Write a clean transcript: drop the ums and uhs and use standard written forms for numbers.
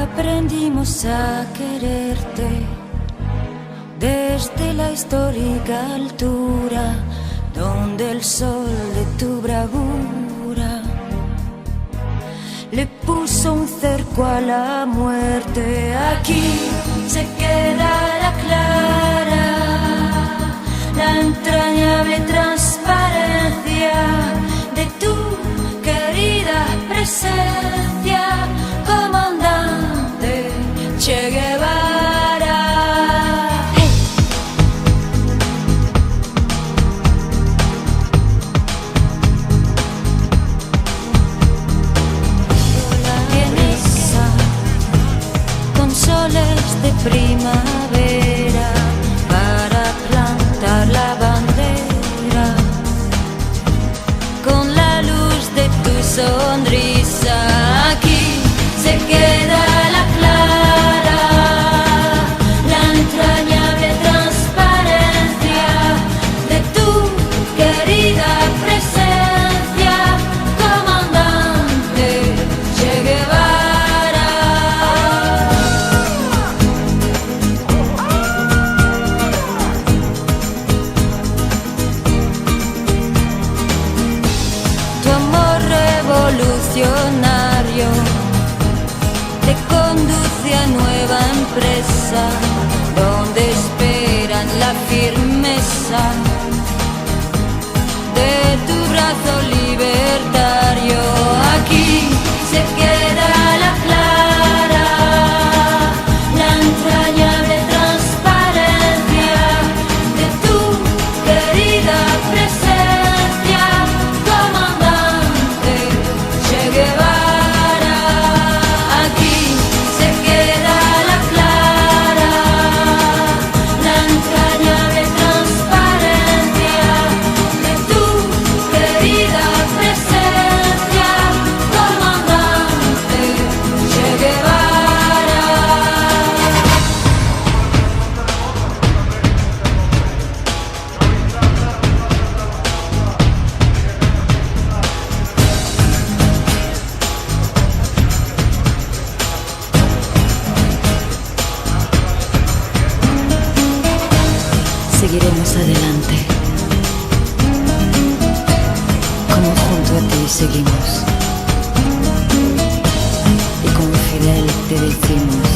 Aprendimos a quererte desde la histórica altura donde el sol de tu bravura le puso un cerco a la muerte. Aquí se queda la clara, la entrañable transparencia de tu querida presencia, comandante Che Guevara. ¡Hey! Vienesa, con soles de primavera para plantar la bandera, con la luz de tu sonrisa. Aquí se queda la clara, la entrañable transparencia de tu querida presencia, comandante Che Guevara. Tu amor revolucionario te conduce a nueva empresa, donde esperan la firmeza de tu brazo libertario. Aquí se queda la clara, la entrañable transparencia de tu querida presencia, comandante Che Guevara. Aquí se queda la clara, la entrañable transparencia de tu querida presencia, comandante Che Guevara. Seguiremos adelante, como junto a ti seguimos, y con Fidel te decimos: